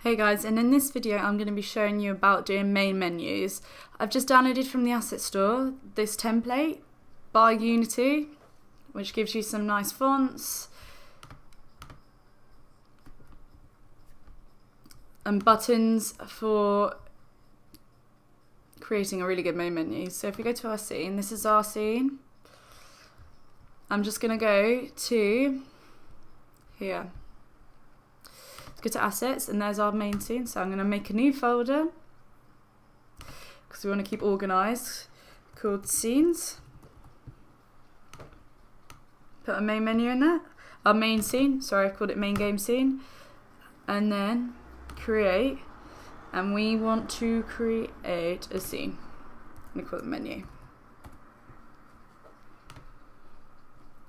Hey guys, and in this video I'm going to be showing you about doing main menus. I've just downloaded from the asset store this template by Unity, which gives you some nice fonts and buttons for creating a really good main menu. So if we go to our scene, this is our scene. I'm just going to go to here. Go to assets, and there's our main scene. So I'm going to make a new folder because we want to keep organized, called scenes. Put a main menu in there, our main scene, sorry, I've called it main game scene, and then create, and we want to create a scene. I'm going to call it menu.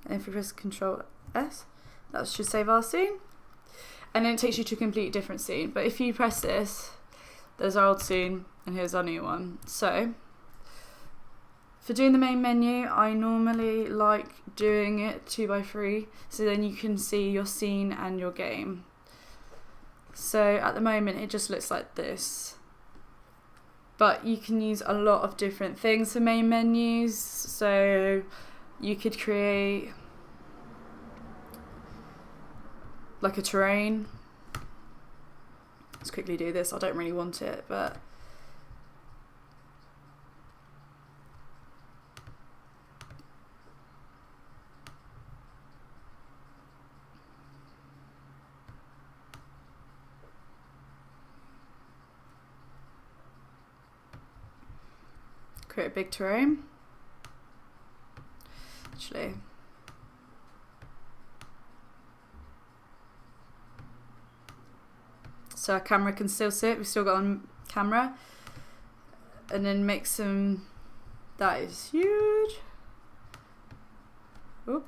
And if we press Control S, that should save our scene. And then it takes you to a completely different scene. But if you press this, there's our old scene, and here's our new one. So, for doing the main menu, I normally like doing it 2x3, so then you can see your scene and your game. So at the moment, it just looks like this. But you can use a lot of different things for main menus. So you could create like a terrain. Let's quickly do this. I don't really want it, but create a big terrain. Actually, so our camera can still sit, we've still got on camera, and then make some, that is huge. Oop.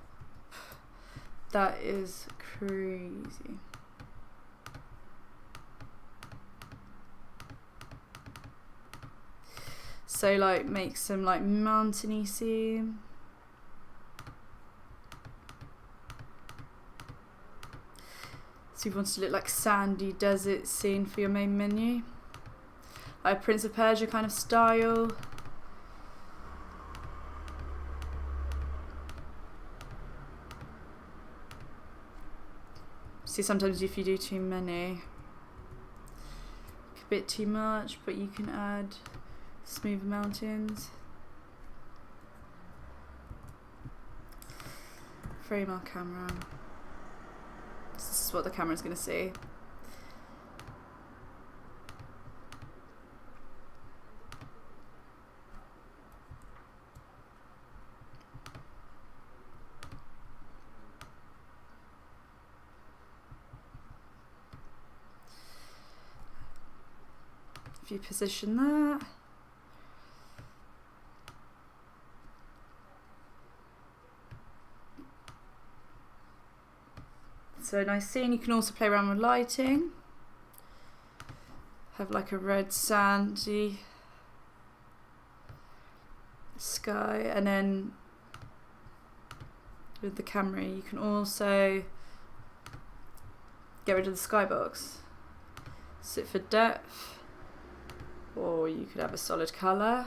That is crazy. So like make some like mountainy scene. So you want to look like sandy desert scene for your main menu, like Prince of Persia kind of style. See, sometimes if you do too many, a bit too much, but you can add smooth mountains. Frame our camera. This is what the camera's going to see. If you position that, so nice scene. You can also play around with lighting. Have like a red sandy sky, and then with the camera you can also get rid of the skybox. Sit for depth, or you could have a solid colour.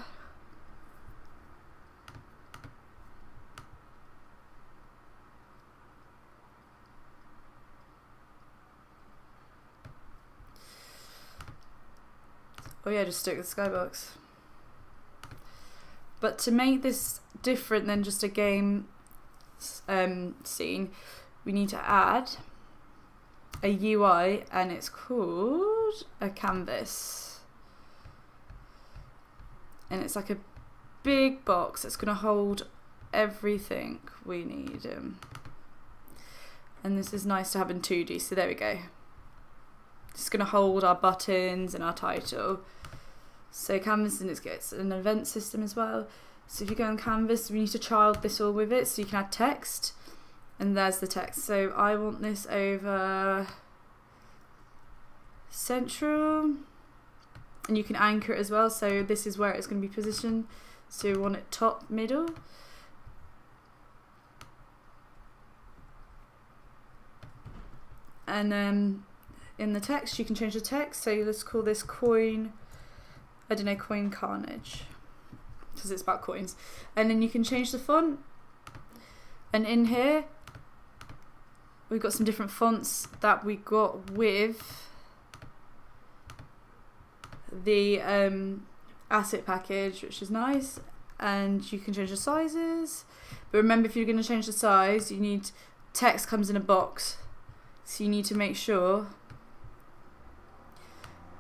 Oh yeah, just stick with the skybox. But to make this different than just a game scene, we need to add a UI, and it's called a canvas. And it's like a big box that's going to hold everything we need. And this is nice to have in 2D, so there we go. It's going to hold our buttons and our title. So Canvas, and it's an event system as well. So if you go on Canvas, we need to child this all with it, so you can add text, and there's the text. So I want this over central, and you can anchor it as well. So this is where it's going to be positioned. So we want it top, middle. And then in the text, you can change the text. So let's call this coin, I don't know, coin carnage, because it's about coins. And then you can change the font. And in here, we've got some different fonts that we got with the asset package, which is nice. And you can change the sizes. But remember, if you're going to change the size, you need, text comes in a box. So you need to make sure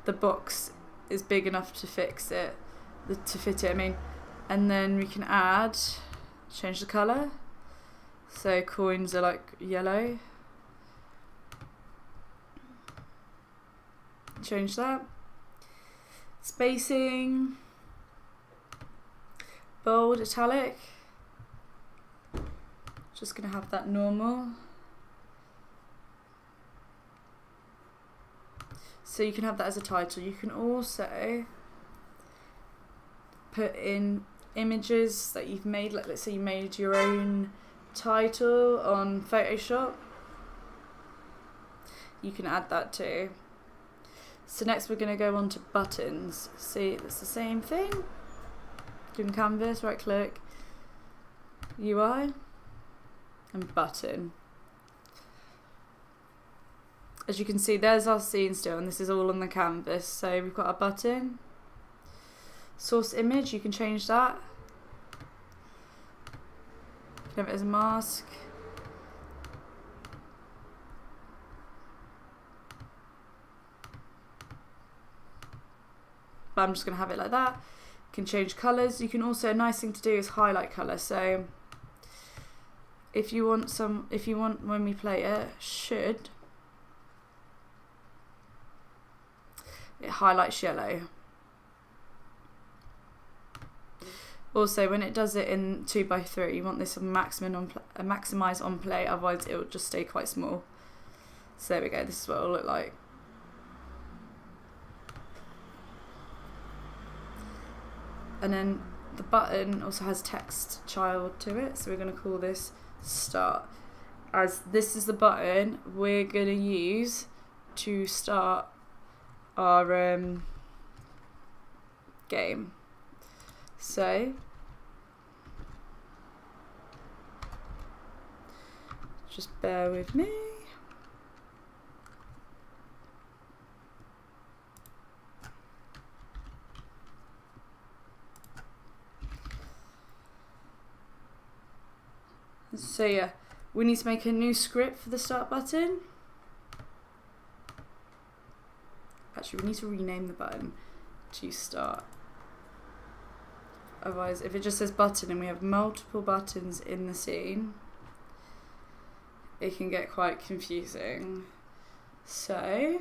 the box is big enough to fit it, I mean. And then we can change the colour. So coins are like yellow. Change that. Spacing. Bold, italic. Just going to have that normal. So you can have that as a title. You can also put in images that you've made. Like, let's say you made your own title on Photoshop. You can add that too. So next we're going to go on to buttons. See, it's the same thing. Go in Canvas, right click, UI, and button. As you can see, there's our scene still, and this is all on the canvas. So we've got our button. Source image, you can change that. You can have it as a mask. But I'm just going to have it like that. You can change colours. You can also, a nice thing to do is highlight colour. So if you want when we play it, it highlights yellow. Also, when it does it in 2x3, you want this maximise on play, otherwise it will just stay quite small. So there we go, this is what it will look like. And then the button also has text child to it, so we're going to call this start. As this is the button we're going to use to start our game. So just bear with me. So yeah, we need to make a new script for the start button. Actually, we need to rename the button to start. Otherwise, if it just says button and we have multiple buttons in the scene, it can get quite confusing. So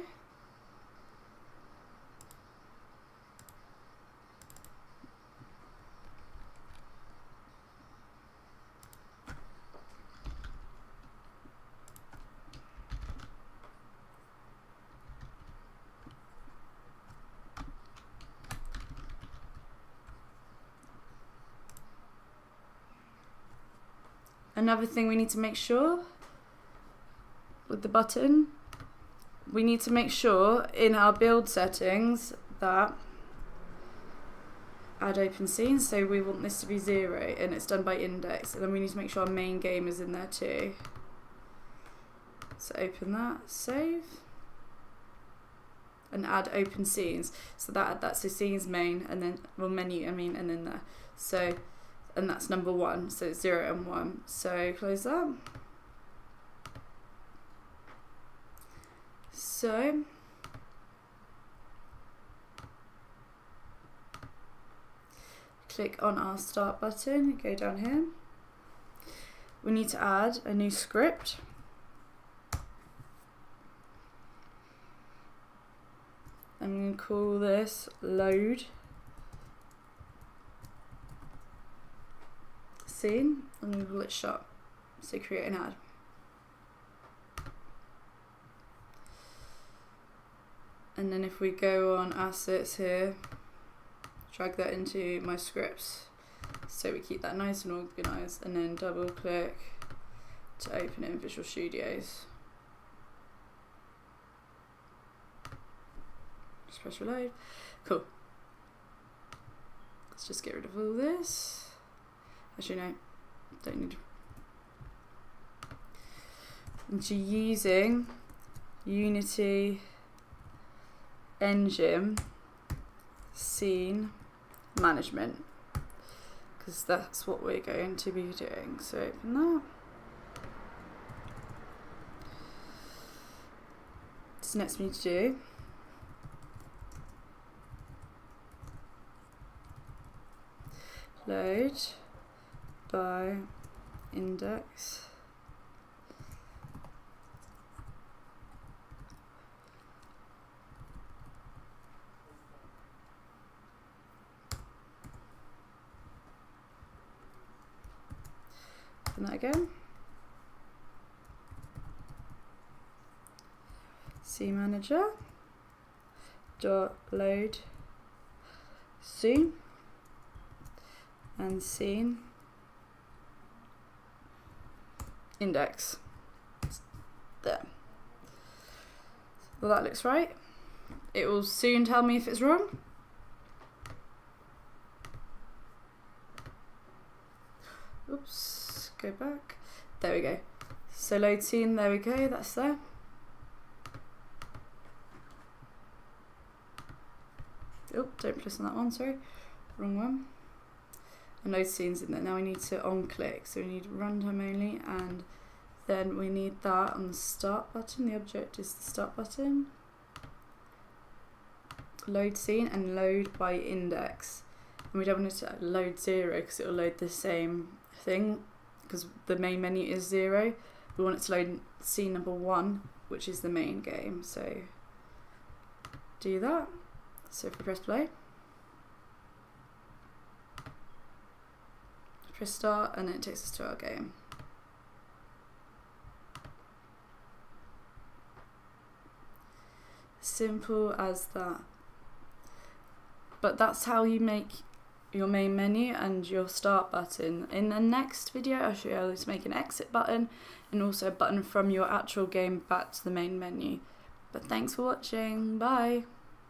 another thing we need to make sure with the button, we need to make sure in our build settings that add open scene, so we want this to be 0 and it's done by index, and then we need to make sure our main game is in there too. So open that, save, and add open scenes. So that's the scenes main, and then menu, and then there. So, and that's number 1, so it's 0 and 1. So close that. So click on our start button, go down here. We need to add a new script. I'm going to call this load scene. I'm going to call it shot. So create an ad. And then if we go on assets here, drag that into my scripts, so we keep that nice and organized, and then double click to open it in Visual Studios. Just press reload. Cool. Let's just get rid of all this. Actually, no, don't need. And you're using Unity Engine Scene Management, because that's what we're going to be doing. So open that. What's next we need to do? Load by index. Open that again. Scene Manager dot load scene and scene index. There. Well, that looks right. It will soon tell me if it's wrong. Oops, go back. There we go. So load scene, there we go, that's there. Oh, don't press on that one, sorry. Wrong one. And load scenes in there. Now we need to on-click. So we need runtime only, and then we need that on the start button. The object is the start button. Load scene and load by index. And we don't want it to load 0 because it will load the same thing, because the main menu is 0. We want it to load scene number 1, which is the main game. So do that. So if we press play, press start, and then it takes us to our game. Simple as that. But that's how you make your main menu and your start button. In the next video, I'll show you how to make an exit button and also a button from your actual game back to the main menu. But thanks for watching. Bye.